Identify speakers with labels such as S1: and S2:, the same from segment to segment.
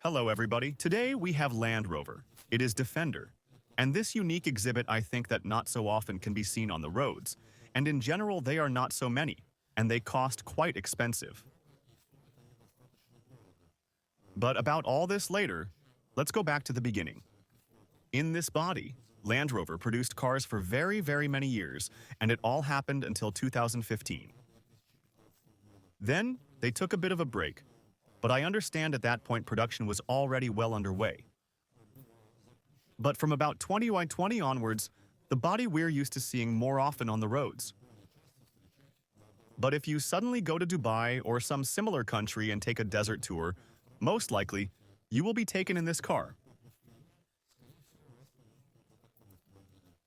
S1: Hello everybody. Today we have Land Rover. It is Defender. And this unique exhibit I think that not so often can be seen on the roads. And in general they are not so many. And they cost quite expensive. But about all this later, let's go back to the beginning. In this body, Land Rover produced cars for very many years, and it all happened until 2015. Then, they took a bit of a break, but I understand at that point production was already well underway. But from about 2020 onwards, the body we're used to seeing more often on the roads. But if you suddenly go to Dubai or some similar country and take a desert tour, most likely, you will be taken in this car.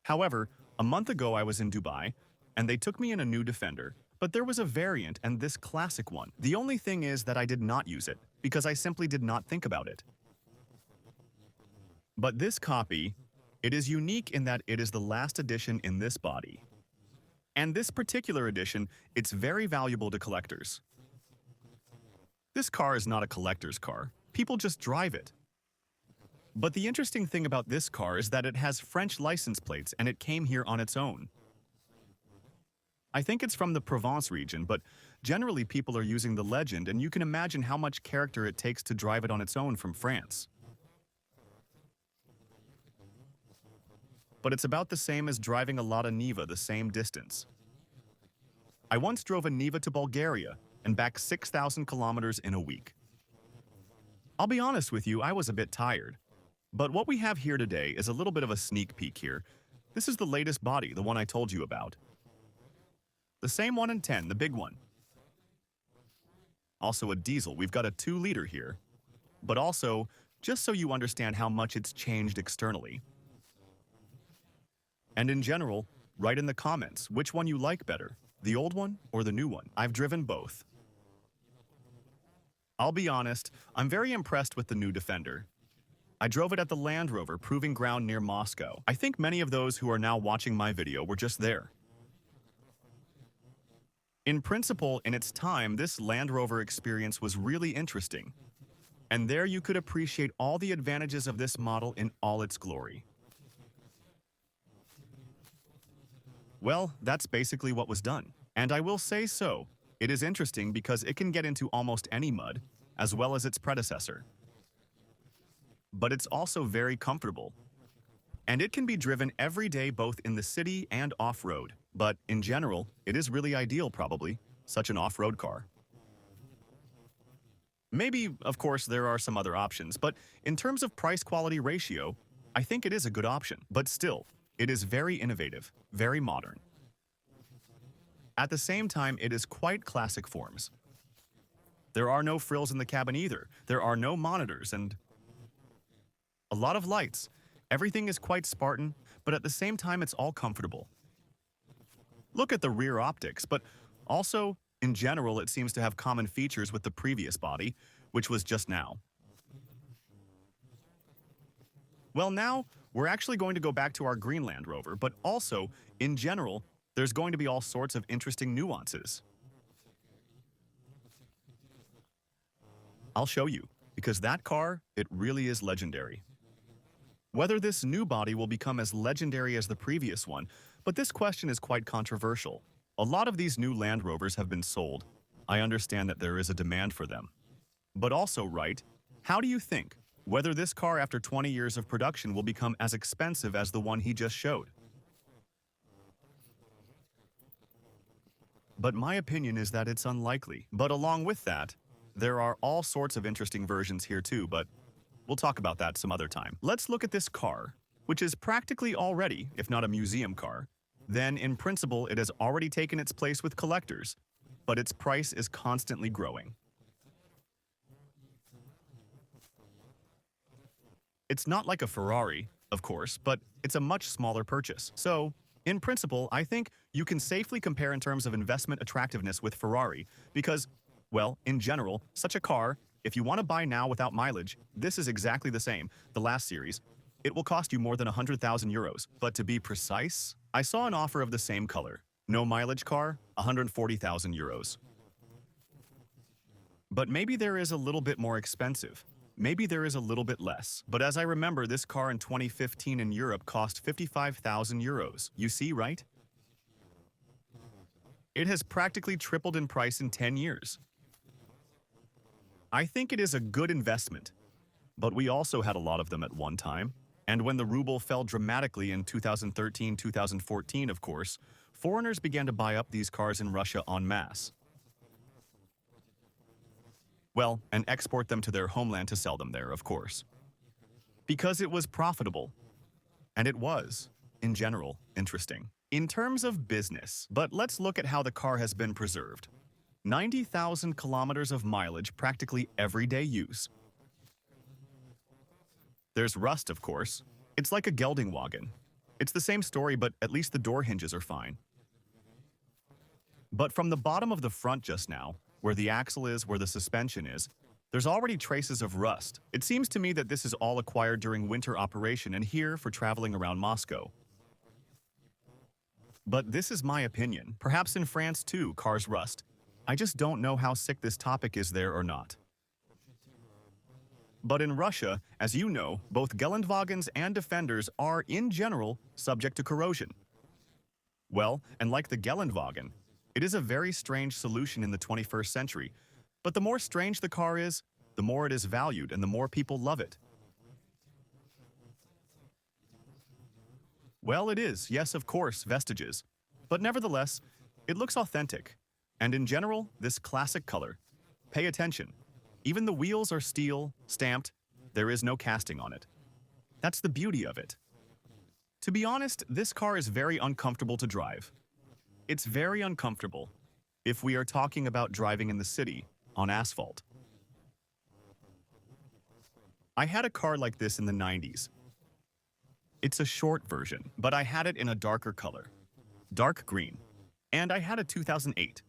S1: However, a month ago I was in Dubai, and they took me in a new Defender, but there was a variant and this classic one. The only thing is that I did not use it, because I simply did not think about it. But this copy, it is unique in that it is the last edition in this body. And this particular edition, it's very valuable to collectors. This car is not a collector's car. People just drive it. But the interesting thing about this car is that it has French license plates and it came here on its own. I think it's from the Provence region, but generally people are using the Legend, and you can imagine how much character it takes to drive it on its own from France. But it's about the same as driving a Lada Niva the same distance. I once drove a Niva to Bulgaria and back 6,000 kilometers in a week. I'll be honest with you, I was a bit tired. But what we have here today is a little bit of a sneak peek here. This is the latest body, the one I told you about. The same one in 10, the big one. Also a diesel, we've got a 2-liter here. But also, just so you understand how much it's changed externally. And in general, write in the comments which one you like better, the old one or the new one. I've driven both. I'll be honest, I'm very impressed with the new Defender. I drove it at the Land Rover Proving Ground near Moscow. I think many of those who are now watching my video were just there. In principle, in its time, this Land Rover experience was really interesting. And there you could appreciate all the advantages of this model in all its glory. Well, that's basically what was done. And I will say so. It is interesting because it can get into almost any mud, as well as its predecessor. But it's also very comfortable. And it can be driven every day both in the city and off-road. But in general, it is really ideal probably, such an off-road car. Maybe, of course, there are some other options, but in terms of price-quality ratio, I think it is a good option. But still, it is very innovative, very modern. At the same time, it is quite classic forms. There are no frills in the cabin either. There are no monitors and a lot of lights. Everything is quite Spartan, but at the same time it's all comfortable. Look at the rear optics, but also, in general, it seems to have common features with the previous body, which was just now. Well, now, we're actually going to go back to our green Land Rover, but also, in general, there's going to be all sorts of interesting nuances. I'll show you, because that car, it really is legendary. Whether this new body will become as legendary as the previous one, but this question is quite controversial. A lot of these new Land Rovers have been sold. I understand that there is a demand for them. But also, right, how do you think whether this car after 20 years of production will become as expensive as the one he just showed? But my opinion is that it's unlikely. But along with that, there are all sorts of interesting versions here too, but we'll talk about that some other time. Let's look at this car, which is practically already, if not a museum car. Then, in principle, it has already taken its place with collectors, but its price is constantly growing. It's not like a Ferrari, of course, but it's a much smaller purchase. So, in principle, I think you can safely compare in terms of investment attractiveness with Ferrari because, well, in general, such a car, if you want to buy now without mileage, this is exactly the same, the last series. It will cost you more than 100,000 euros. But to be precise, I saw an offer of the same color. No mileage car, 140,000 euros. But maybe there is a little bit more expensive. maybe there is a little bit less. But as I remember, this car in 2015 in Europe cost 55,000 euros. You see, right? It has practically tripled in price in 10 years. I think it is a good investment, but we also had a lot of them at one time. And when the ruble fell dramatically in 2013-2014, of course, foreigners began to buy up these cars in Russia en masse. Well, and export them to their homeland to sell them there, of course. Because it was profitable. And it was, in general, interesting. In terms of business, but let's look at how the car has been preserved. 90,000 kilometers of mileage, practically everyday use. There's rust, of course. It's like a gelding wagon. It's the same story, but at least the door hinges are fine. But from the bottom of the front just now, where the axle is, where the suspension is, there's already traces of rust. It seems to me that this is all acquired during winter operation and here for traveling around Moscow. But this is my opinion. Perhaps in France too, cars rust. I just don't know how sick this topic is there or not. But in Russia, as you know, both Geländewagens and Defenders are, in general, subject to corrosion. Well, and like the Geländewagen, it is a very strange solution in the 21st century. But the more strange the car is, the more it is valued and the more people love it. Well, it is, yes, of course, vestiges. But nevertheless, it looks authentic. And in general, this classic color. Pay attention. Even the wheels are steel, stamped. There is no casting on it. That's the beauty of it. To be honest, this car is very uncomfortable to drive. It's very uncomfortable if we are talking about driving in the city on asphalt. I had a car like this in the 90s. It's a short version, but I had it in a darker color, dark green, and I had a 2008.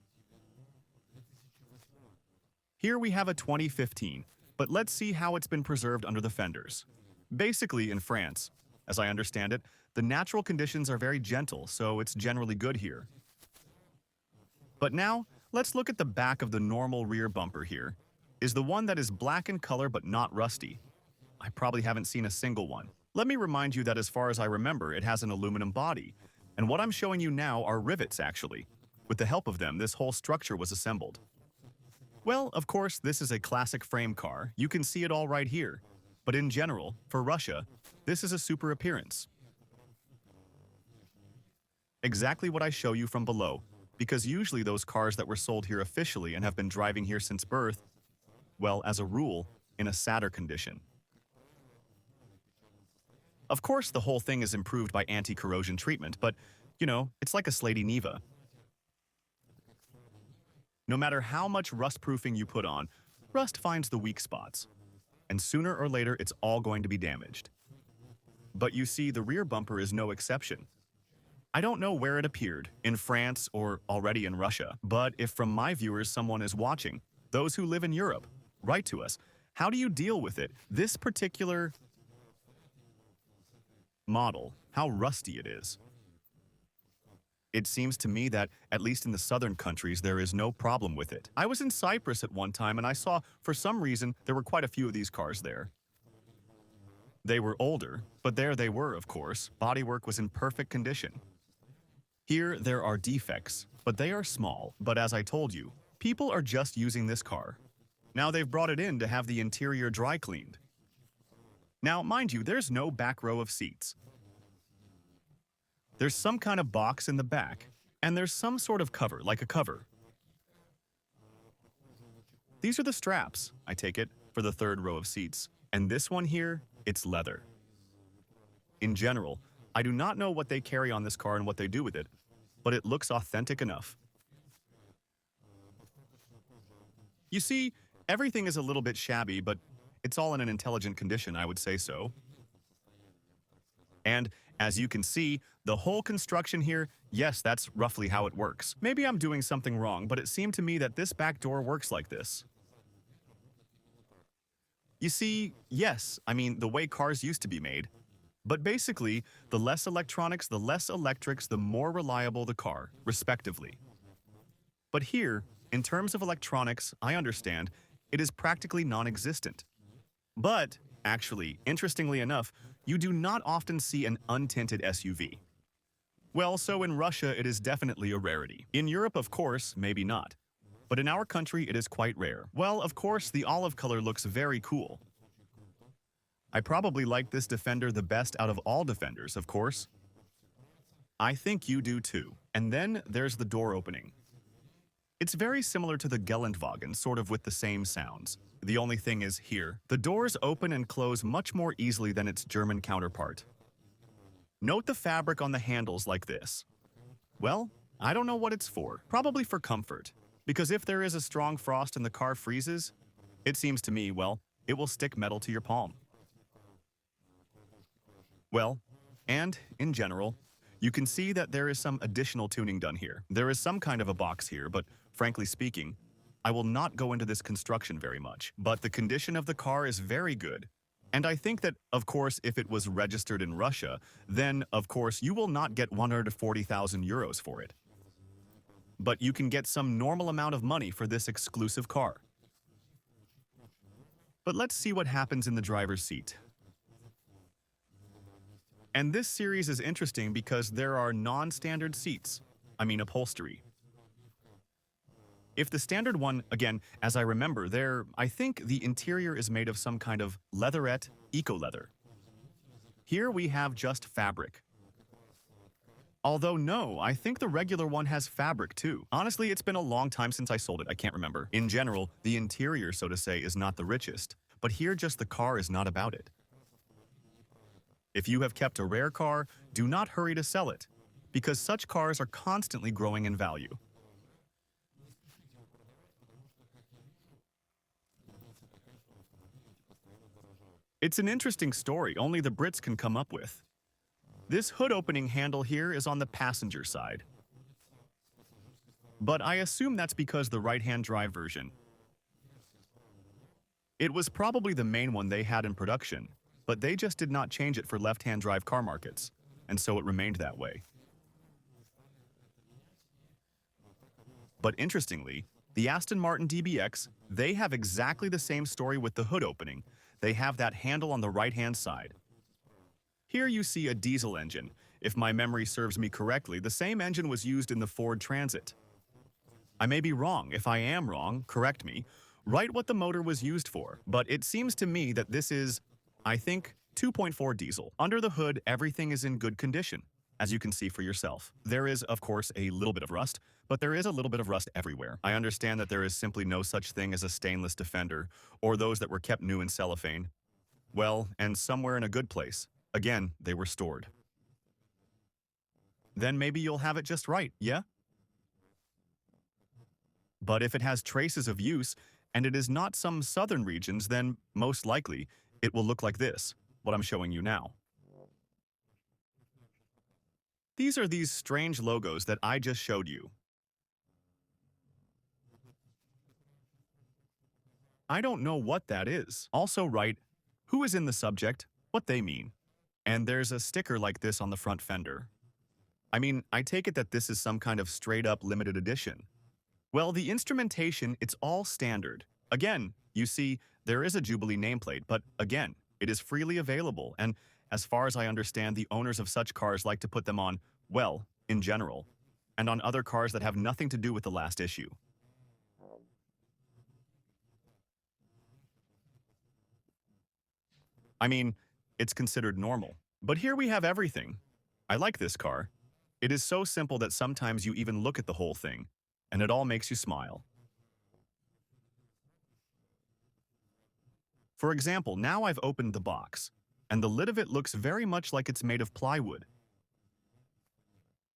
S1: Here we have a 2015, but let's see how it's been preserved under the fenders. Basically, in France, as I understand it, the natural conditions are very gentle, so it's generally good here. But now, let's look at the back of the normal rear bumper here. Is the one that is black in color but not rusty. I probably haven't seen a single one. Let me remind you that as far as I remember, it has an aluminum body. And what I'm showing you now are rivets, actually. With the help of them, this whole structure was assembled. Well, of course, this is a classic frame car. You can see it all right here. But in general, for Russia, this is a super appearance. Exactly what I show you from below, because usually those cars that were sold here officially and have been driving here since birth, well, as a rule, in a sadder condition. Of course, the whole thing is improved by anti-corrosion treatment, but, you know, it's like a slaty Neva. No matter how much rust-proofing you put on, rust finds the weak spots, and sooner or later it's all going to be damaged. But you see, the rear bumper is no exception. I don't know where it appeared, in France or already in Russia, but if from my viewers someone is watching, those who live in Europe, write to us. How do you deal with it? This particular model, how rusty it is. It seems to me that, at least in the southern countries, there is no problem with it. I was in Cyprus at one time and I saw, for some reason, there were quite a few of these cars there. They were older, but there they were, of course. Bodywork was in perfect condition. Here, there are defects, but they are small. But as I told you, people are just using this car. Now they've brought it in to have the interior dry cleaned. Now, mind you, there's no back row of seats. There's some kind of box in the back, and there's some sort of cover, like a cover. These are the straps, I take it, for the third row of seats. And this one here, it's leather. In general, I do not know what they carry on this car and what they do with it, but it looks authentic enough. You see, everything is a little bit shabby, but it's all in an intelligent condition, I would say so. And as you can see, the whole construction here, yes, that's roughly how it works. Maybe I'm doing something wrong, but it seemed to me that this back door works like this. You see, yes, I mean, the way cars used to be made. But basically, the less electronics, the less electrics, the more reliable the car, respectively. But here, in terms of electronics, I understand, it is practically non-existent. But, actually, interestingly enough, you do not often see an untinted SUV. Well, so in Russia, it is definitely a rarity. In Europe, of course, maybe not. But in our country, it is quite rare. Well, of course, the olive color looks very cool. I probably like this Defender the best out of all Defenders, of course. I think you do too. And then there's the door opening. It's very similar to the Geländewagen, sort of with the same sounds. The only thing is here, the doors open and close much more easily than its German counterpart. Note the fabric on the handles like this. Well, I don't know what it's for. Probably for comfort. Because if there is a strong frost and the car freezes, it seems to me, well, it will stick metal to your palm. Well, and in general, you can see that there is some additional tuning done here. There is some kind of a box here, but frankly speaking, I will not go into this construction very much. But the condition of the car is very good. And I think that, of course, if it was registered in Russia, then, of course, you will not get 140,000 euros for it. But you can get some normal amount of money for this exclusive car. But let's see what happens in the driver's seat. And this series is interesting because there are non-standard seats, upholstery. If the standard one, again, as I remember, I think the interior is made of some kind of leatherette, eco-leather. Here we have just fabric. Although no, I think the regular one has fabric too. Honestly, it's been a long time since I sold it, I can't remember. In general, the interior, so to say, is not the richest, but here just the car is not about it. If you have kept a rare car, do not hurry to sell it, because such cars are constantly growing in value. It's an interesting story only the Brits can come up with. This hood opening handle here is on the passenger side. But I assume that's because the right-hand drive version. It was probably the main one they had in production, but they just did not change it for left-hand drive car markets, and so it remained that way. But interestingly, the Aston Martin DBX, they have exactly the same story with the hood opening. They have that handle on the right-hand side. Here you see a diesel engine. If my memory serves me correctly, the same engine was used in the Ford Transit. I may be wrong. If I am wrong, correct me. Write what the motor was used for. But it seems to me that this is, I think, 2.4 diesel. Under the hood, everything is in good condition, as you can see for yourself. There is, of course, a little bit of rust, but there is a little bit of rust everywhere. I understand that there is simply no such thing as a stainless Defender, or those that were kept new in cellophane. Well, and somewhere in a good place. Again, they were stored. Then maybe you'll have it just right, yeah? But if it has traces of use, and it is not some southern regions, then most likely it will look like this, what I'm showing you now. These are these strange logos that I just showed you. I don't know what that is. Also write who is in the subject, what they mean. And there's a sticker like this on the front fender. I take it that this is some kind of straight-up limited edition. Well, the instrumentation, it's all standard. Again, you see, there is a Jubilee nameplate, but again, it is freely available, and as far as I understand, the owners of such cars like to put them on, well, in general, and on other cars that have nothing to do with the last issue. It's considered normal. But here we have everything. I like this car. It is so simple that sometimes you even look at the whole thing, and it all makes you smile. For example, now I've opened the box, and the lid of it looks very much like it's made of plywood.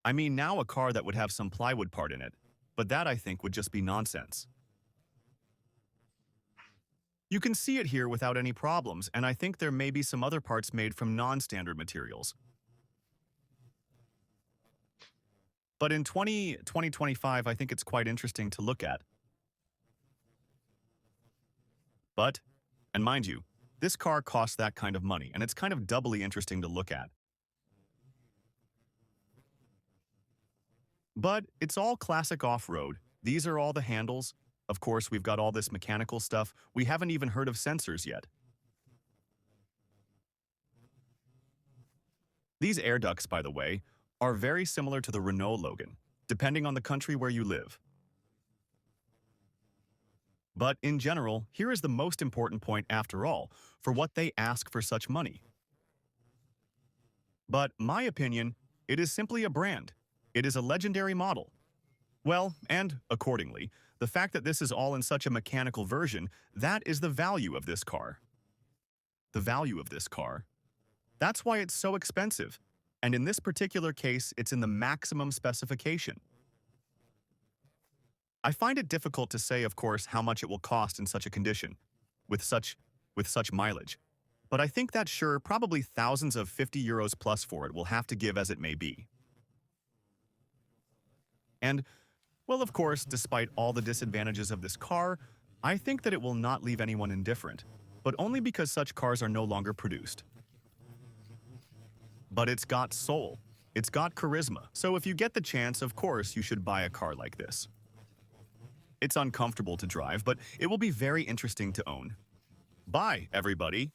S1: Now a car that would have some plywood part in it, but that I think would just be nonsense. You can see it here without any problems, and I think there may be some other parts made from non-standard materials. But in 2025, I think it's quite interesting to look at. But, and mind you, this car costs that kind of money, and it's kind of doubly interesting to look at. But it's all classic off-road. These are all the handles. Of course, we've got all this mechanical stuff. We haven't even heard of sensors yet. These air ducts, by the way, are very similar to the Renault Logan, depending on the country where you live. But in general, here is the most important point after all, for what they ask for such money. But my opinion, it is simply a brand. It is a legendary model. Well, and accordingly, the fact that this is all in such a mechanical version, that is the value of this car. The value of this car. That's why it's so expensive. And in this particular case, it's in the maximum specification. I find it difficult to say, of course, how much it will cost in such a condition, with such mileage. But I think that sure, probably thousands of 50 euros plus for it will have to give as it may be. And, well, of course, despite all the disadvantages of this car, I think that it will not leave anyone indifferent, but only because such cars are no longer produced. But it's got soul. It's got charisma. So if you get the chance, of course, you should buy a car like this. It's uncomfortable to drive, but it will be very interesting to own. Bye, everybody.